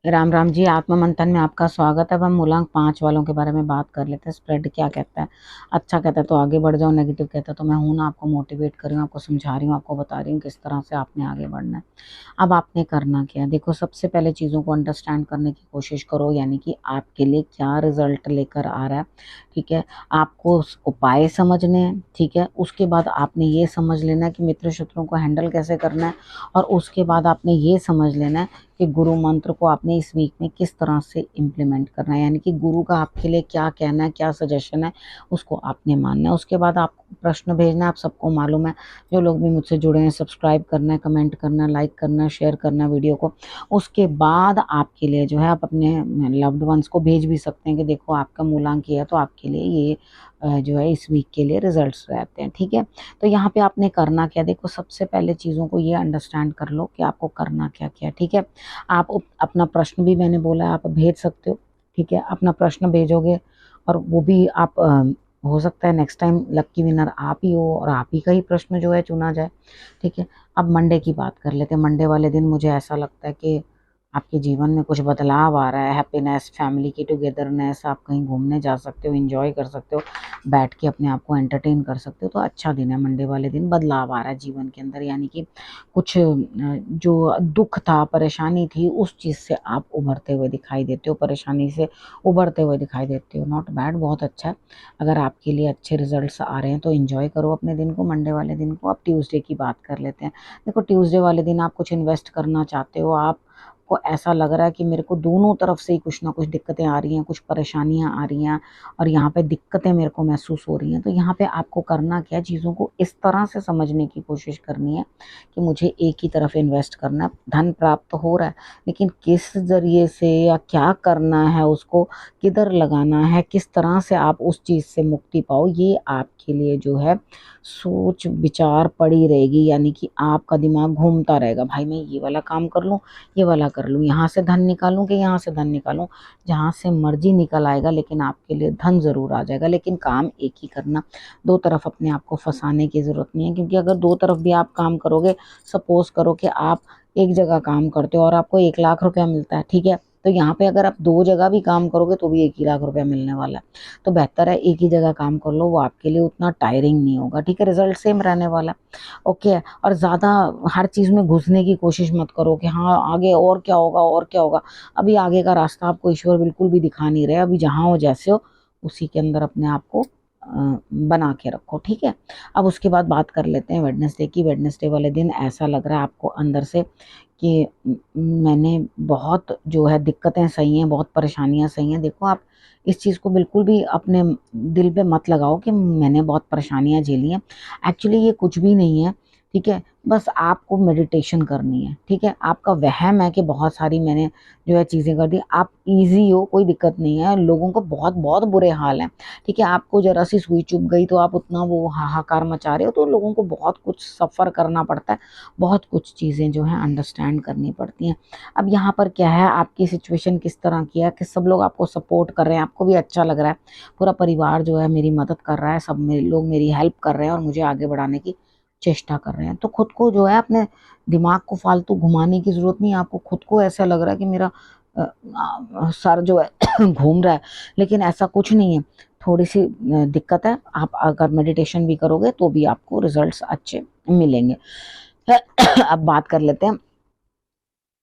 राम राम जी। आत्म मंथन में आपका स्वागत है। अब हम मूलांक 5 वालों के बारे में बात कर लेते हैं। स्प्रेड क्या कहता है? अच्छा कहता है तो आगे बढ़ जाओ, नेगेटिव कहता है तो मैं हूं ना, आपको मोटिवेट कर रही हूँ, आपको समझा रही हूँ, आपको बता रही हूँ किस तरह से आपने आगे बढ़ना है। अब आपने करना क्या है? देखो, सबसे पहले चीज़ों को अंडरस्टैंड करने की कोशिश करो, यानी कि आपके लिए क्या रिजल्ट लेकर आ रहा है। ठीक है, आपको उपाय समझने हैं। ठीक है, उसके बाद आपने ये समझ लेना है कि मित्र शत्रुओं को हैंडल कैसे करना है। और उसके बाद आपने ये समझ लेना है कि गुरु मंत्र को आपने इस वीक में किस तरह से इम्प्लीमेंट करना है, यानी कि गुरु का आपके लिए क्या कहना है, क्या सजेशन है, उसको आपने मानना है। उसके बाद आपको प्रश्न भेजना है। आप सबको मालूम है, जो लोग भी मुझसे जुड़े हैं, सब्सक्राइब करना है, कमेंट करना है, लाइक करना है, शेयर करना है वीडियो को। उसके बाद आपके लिए जो है, आप अपने लव्ड वंस को भेज भी सकते हैं कि देखो आपका मूलांक ये है, तो आपके लिए ये जो है इस वीक के लिए रिजल्ट्स रहते हैं। ठीक है, तो यहाँ पे आपने करना क्या? देखो, सबसे पहले चीज़ों को ये अंडरस्टैंड कर लो कि आपको करना क्या क्या है। ठीक है, आप अपना प्रश्न भी, मैंने बोला, आप भेज सकते हो। ठीक है, अपना प्रश्न भेजोगे और वो भी आप हो सकता है नेक्स्ट टाइम लक्की विनर आप ही हो और आप ही का ही प्रश्न जो है चुना जाए। ठीक है, अब मंडे की बात कर लेते हैं। मंडे वाले दिन मुझे ऐसा लगता है कि आपके जीवन में कुछ बदलाव आ रहा है। हैप्पीनेस, फैमिली की टुगेदरनेस, आप कहीं घूमने जा सकते हो, एंजॉय कर सकते हो, बैठ के अपने आप को एंटरटेन कर सकते हो। तो अच्छा दिन है मंडे वाले दिन। बदलाव आ रहा है जीवन के अंदर, यानी कि कुछ जो दुख था, परेशानी थी, उस चीज़ से आप उभरते हुए दिखाई देते हो, परेशानी से उभरते हुए दिखाई देते हो। नॉट बैड, बहुत अच्छा है। अगर आपके लिए अच्छे रिजल्ट्स आ रहे हैं तो एंजॉय करो अपने दिन को, मंडे वाले दिन को। अब ट्यूसडे की बात कर लेते हैं। देखो, ट्यूसडे वाले दिन आप कुछ इन्वेस्ट करना चाहते हो। आप को ऐसा लग रहा है कि मेरे को दोनों तरफ से ही कुछ ना कुछ दिक्कतें आ रही हैं, कुछ परेशानियां आ रही हैं और यहाँ पे दिक्कतें मेरे को महसूस हो रही हैं। तो यहाँ पे आपको करना क्या है? चीज़ों को इस तरह से समझने की कोशिश करनी है कि मुझे एक ही तरफ इन्वेस्ट करना है। धन प्राप्त हो रहा है, लेकिन किस जरिए से या क्या करना है, उसको किधर लगाना है, किस तरह से आप उस चीज़ से मुक्ति पाओ, ये आपके लिए जो है सोच विचार पड़ी रहेगी। यानी कि आपका दिमाग घूमता रहेगा, भाई मैं ये वाला काम कर लूँ, ये वाला कर लूँ, यहाँ से धन निकालूं कि यहाँ से धन निकालूं। जहाँ से मर्जी निकल आएगा, लेकिन आपके लिए धन जरूर आ जाएगा। लेकिन काम एक ही करना, दो तरफ अपने आप को फंसाने की जरूरत नहीं है। क्योंकि अगर दो तरफ भी आप काम करोगे, सपोज करो कि आप एक जगह काम करते हो और आपको 1 लाख रुपया मिलता है। ठीक है, तो यहाँ पे अगर आप दो जगह भी काम करोगे तो भी 1 ही लाख रुपया मिलने वाला है। तो बेहतर है एक ही जगह काम कर लो, वो आपके लिए उतना टायरिंग नहीं होगा। ठीक है, रिजल्ट सेम रहने वाला है। ओके, और ज़्यादा हर चीज़ में घुसने की कोशिश मत करो कि हाँ आगे और क्या होगा और क्या होगा। अभी आगे का रास्ता आपको ईश्वर बिल्कुल भी दिखा नहीं रहे। अभी जहाँ हो, जैसे हो, उसी के अंदर अपने आप को बना के रखो। ठीक है, अब उसके बाद बात कर लेते हैं वेडनेसडे की। वेडनेसडे वाले दिन ऐसा लग रहा है आपको अंदर से कि मैंने बहुत जो है दिक्कतें सही हैं, बहुत परेशानियां सही हैं। देखो, आप इस चीज़ को बिल्कुल भी अपने दिल पे मत लगाओ कि मैंने बहुत परेशानियां झेली हैं। एक्चुअली ये कुछ भी नहीं है। ठीक है, बस आपको मेडिटेशन करनी है। ठीक है, आपका वहम है कि बहुत सारी मैंने जो है चीज़ें कर दी। आप इजी हो, कोई दिक्कत नहीं है। लोगों को बहुत बहुत बुरे हाल हैं। ठीक है, आपको जरा सी सुई चुभ गई तो आप उतना वो हाहाकार मचा रहे हो। तो लोगों को बहुत कुछ सफ़र करना पड़ता है, बहुत कुछ चीज़ें जो हैं अंडरस्टैंड करनी पड़ती हैं। अब यहाँ पर क्या है, आपकी सिचुएशन किस तरह की है कि सब लोग आपको सपोर्ट कर रहे हैं, आपको भी अच्छा लग रहा है, पूरा परिवार जो है मेरी मदद कर रहा है, सब मेरे लोग मेरी हेल्प कर रहे हैं और मुझे आगे बढ़ाने की चेष्टा कर रहे हैं। तो खुद को जो है, अपने दिमाग को फालतू घुमाने की जरूरत नहीं है। आपको खुद को ऐसा लग रहा है कि मेरा सर जो है घूम रहा है, लेकिन ऐसा कुछ नहीं है। थोड़ी सी दिक्कत है। आप अगर मेडिटेशन भी करोगे तो भी आपको रिजल्ट्स अच्छे मिलेंगे। अब बात कर लेते हैं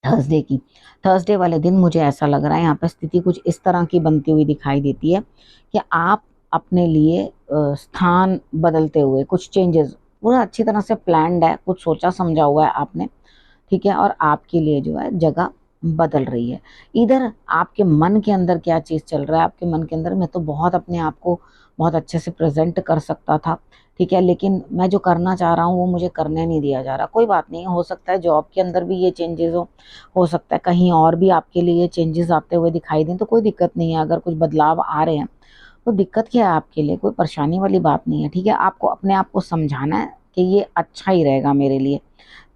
थर्सडे की। थर्सडे वाले दिन मुझे ऐसा लग रहा है यहाँ पर स्थिति कुछ इस तरह की बनती हुई दिखाई देती है कि आप अपने लिए स्थान बदलते हुए कुछ चेंजेस, पूरा अच्छी तरह से प्लान्ड है, कुछ सोचा समझा हुआ है आपने। ठीक है, और आपके लिए जो है जगह बदल रही है। इधर आपके मन के अंदर क्या चीज़ चल रहा है? आपके मन के अंदर मैं तो बहुत अपने आप को बहुत अच्छे से प्रेजेंट कर सकता था। ठीक है, लेकिन मैं जो करना चाह रहा हूँ वो मुझे करने नहीं दिया जा रहा। कोई बात नहीं, हो सकता है जॉब के अंदर भी ये चेंजेस हो सकता है कहीं और भी आपके लिए ये चेंजेस आते हुए दिखाई दें, तो कोई दिक्कत नहीं है। अगर कुछ बदलाव आ रहे हैं तो दिक्कत क्या है आपके लिए? कोई परेशानी वाली बात नहीं है। ठीक है, आपको अपने आप को समझाना है कि ये अच्छा ही रहेगा मेरे लिए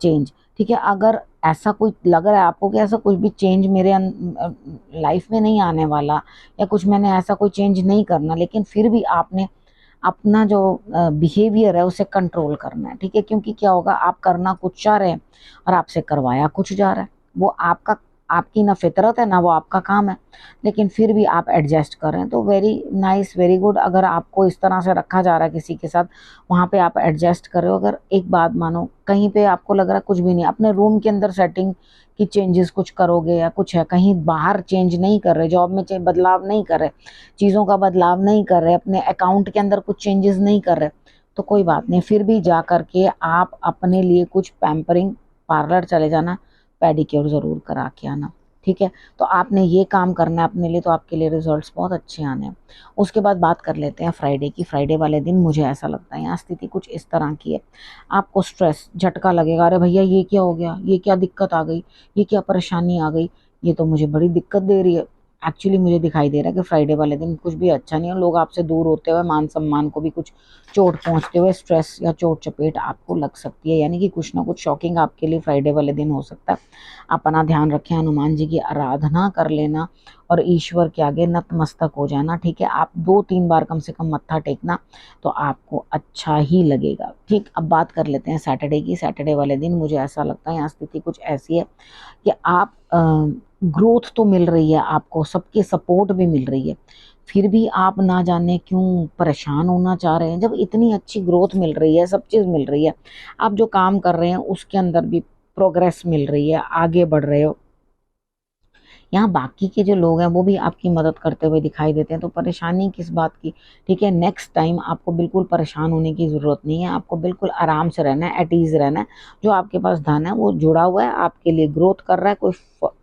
चेंज। ठीक है, अगर ऐसा कोई लग रहा है आपको कि ऐसा कुछ भी चेंज मेरे लाइफ में नहीं आने वाला, या कुछ मैंने ऐसा कोई चेंज नहीं करना, लेकिन फिर भी आपने अपना जो बिहेवियर है उसे कंट्रोल करना है। ठीक है, क्योंकि क्या होगा, आप करना कुछ चाह रहे हैं और आपसे करवाया कुछ जा रहा है। वो आपका आपकी ना फितरत है ना वो आपका काम है, लेकिन फिर भी आप एडजस्ट कर रहे हैं तो वेरी नाइस, वेरी गुड। अगर आपको इस तरह से रखा जा रहा है किसी के साथ, वहाँ पे आप एडजस्ट कर रहे हो। अगर एक बात मानो, कहीं पे आपको लग रहा है कुछ भी नहीं, अपने रूम के अंदर सेटिंग की चेंजेस कुछ करोगे या कुछ है, कहीं बाहर चेंज नहीं कर रहे, जॉब में बदलाव नहीं कर रहे, चीज़ों का बदलाव नहीं कर रहे, अपने अकाउंट के अंदर कुछ चेंजेस नहीं कर रहे, तो कोई बात नहीं, फिर भी जा करके आप अपने लिए कुछ पैम्परिंग, पार्लर चले जाना, पेडिक्योर ज़रूर करा के आना, ठीक है। तो आपने ये काम करना है अपने लिए, तो आपके लिए रिजल्ट्स बहुत अच्छे आने हैं। उसके बाद बात कर लेते हैं फ्राइडे की। फ्राइडे वाले दिन मुझे ऐसा लगता है यहाँ स्थिति कुछ इस तरह की है, आपको स्ट्रेस झटका लगेगा, अरे भैया ये क्या हो गया, ये क्या दिक्कत आ गई, ये क्या परेशानी आ गई, ये तो मुझे बड़ी दिक्कत दे रही है। एक्चुअली मुझे दिखाई दे रहा है कि फ्राइडे वाले दिन कुछ भी अच्छा नहीं है, लोग आपसे दूर होते हुए, मान सम्मान को भी कुछ चोट पहुंचते हुए, स्ट्रेस या चोट चपेट आपको लग सकती है, यानी कि कुछ ना कुछ शॉकिंग आपके लिए फ्राइडे वाले दिन हो सकता है। अपना ध्यान रखें, हनुमान जी की आराधना कर लेना और ईश्वर के आगे नतमस्तक हो जाना, ठीक है। आप 2-3 बार कम से कम मत्था टेकना तो आपको अच्छा ही लगेगा, ठीक। अब बात कर लेते हैं सैटरडे की। सैटरडे वाले दिन मुझे ऐसा लगता है यहाँ स्थिति कुछ ऐसी है कि आप ग्रोथ तो मिल रही है, आपको सबके सपोर्ट भी मिल रही है, फिर भी आप ना जाने क्यों परेशान होना चाह रहे हैं। जब इतनी अच्छी ग्रोथ मिल रही है, सब चीज़ मिल रही है, आप जो काम कर रहे हैं उसके अंदर भी प्रोग्रेस मिल रही है, आगे बढ़ रहे हो, यहाँ बाकी के जो लोग हैं वो भी आपकी मदद करते हुए दिखाई देते हैं, तो परेशानी किस बात की, ठीक है। नेक्स्ट टाइम आपको बिल्कुल परेशान होने की ज़रूरत नहीं है, आपको बिल्कुल आराम से रहना है, एट ईज़ रहना है। जो आपके पास धन है वो जुड़ा हुआ है, आपके लिए ग्रोथ कर रहा है,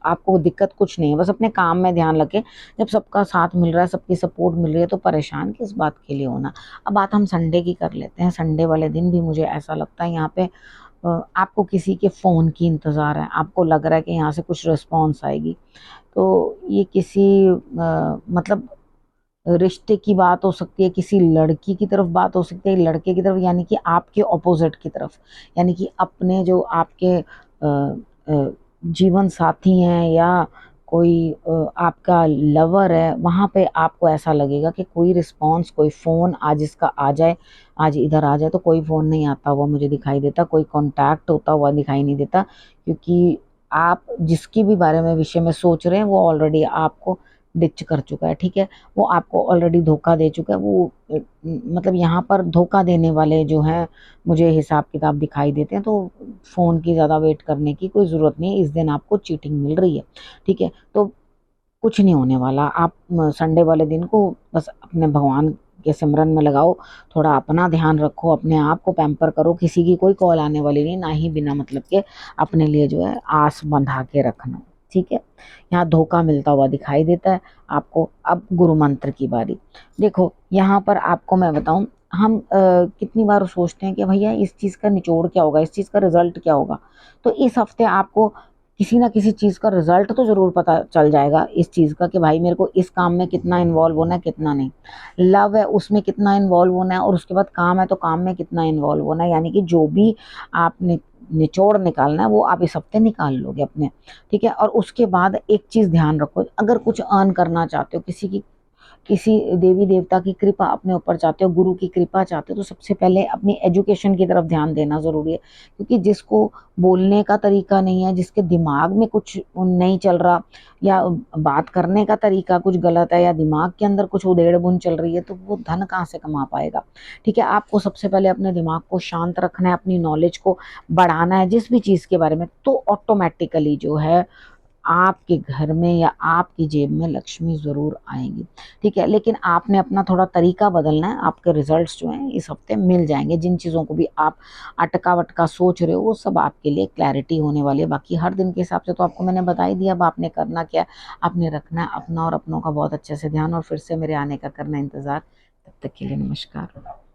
आपको दिक्कत कुछ नहीं है, बस अपने काम में ध्यान रखें। जब सबका साथ मिल रहा है, सबकी सपोर्ट मिल रही है, तो परेशान किस बात के लिए होना। अब बात हम संडे की कर लेते हैं। संडे वाले दिन भी मुझे ऐसा लगता है यहाँ पे आपको किसी के फ़ोन की इंतज़ार है, आपको लग रहा है कि यहाँ से कुछ रिस्पॉन्स आएगी, तो ये किसी मतलब रिश्ते की बात हो सकती है, किसी लड़की की तरफ बात हो सकती है, लड़के की तरफ, यानी कि आपके ऑपोजिट की तरफ, यानी कि अपने जो आपके जीवन साथी हैं या कोई आपका लवर है, वहाँ पे आपको ऐसा लगेगा कि कोई रिस्पॉन्स, कोई फ़ोन आज इसका आ जाए, आज इधर आ जाए, तो कोई फ़ोन नहीं आता हुआ मुझे दिखाई देता, कोई कॉन्टैक्ट होता हुआ दिखाई नहीं देता, क्योंकि आप जिसकी भी बारे में विषय में सोच रहे हैं वो ऑलरेडी आपको डिच कर चुका है, ठीक है। वो आपको ऑलरेडी धोखा दे चुका है। वो मतलब यहाँ पर धोखा देने वाले जो हैं मुझे हिसाब किताब दिखाई देते हैं, तो फ़ोन की ज़्यादा वेट करने की कोई ज़रूरत नहीं है, इस दिन आपको चीटिंग मिल रही है, ठीक है। तो कुछ नहीं होने वाला, आप संडे वाले दिन को बस अपने भगवान के सिमरन में लगाओ, थोड़ा अपना ध्यान रखो, अपने आप को पैम्पर करो, किसी की कोई कॉल आने वाली नहीं, ना ही बिना मतलब के अपने लिए जो है आस बंधा के रखना, ठीक है। यहाँ धोखा मिलता हुआ दिखाई देता है आपको। अब गुरु मंत्र की बारी। देखो यहाँ पर आपको मैं बताऊं, हम कितनी बार सोचते हैं कि भैया इस चीज़ का निचोड़ क्या होगा, इस चीज़ का रिजल्ट क्या होगा, तो इस हफ्ते आपको किसी ना किसी चीज़ का रिजल्ट तो ज़रूर पता चल जाएगा, इस चीज़ का कि भाई मेरे को इस काम में कितना इन्वॉल्व होना है, कितना नहीं। लव है उसमें कितना इन्वॉल्व होना है, और उसके बाद काम है तो काम में कितना इन्वॉल्व होना है, यानी कि जो भी आपने निचोड़ निकालना है वो आप इस हफ्ते निकाल लोगे अपने, ठीक है। और उसके बाद एक चीज़ ध्यान रखो, अगर कुछ अर्न करना चाहते हो, किसी देवी देवता की कृपा अपने ऊपर चाहते हो, गुरु की कृपा चाहते हो, तो सबसे पहले अपनी एजुकेशन की तरफ ध्यान देना ज़रूरी है, क्योंकि जिसको बोलने का तरीका नहीं है, जिसके दिमाग में कुछ नहीं चल रहा, या बात करने का तरीका कुछ गलत है, या दिमाग के अंदर कुछ उधेड़ बुन चल रही है, तो वो धन कहाँ से कमा पाएगा, ठीक है। आपको सबसे पहले अपने दिमाग को शांत रखना है, अपनी नॉलेज को बढ़ाना है जिस भी चीज़ के बारे में, तो ऑटोमेटिकली जो है आपके घर में या आपकी जेब में लक्ष्मी ज़रूर आएगी, ठीक है। लेकिन आपने अपना थोड़ा तरीका बदलना है, आपके रिजल्ट्स जो हैं इस हफ्ते मिल जाएंगे। जिन चीज़ों को भी आप अटका वटका सोच रहे हो वो सब आपके लिए क्लैरिटी होने वाली है। बाकी हर दिन के हिसाब से तो आपको मैंने बता ही दिया। अब आपने करना क्या है, आपने रखना है अपना और अपनों का बहुत अच्छे से ध्यान, और फिर से मेरे आने का करना इंतज़ार। तब तक के लिए नमस्कार।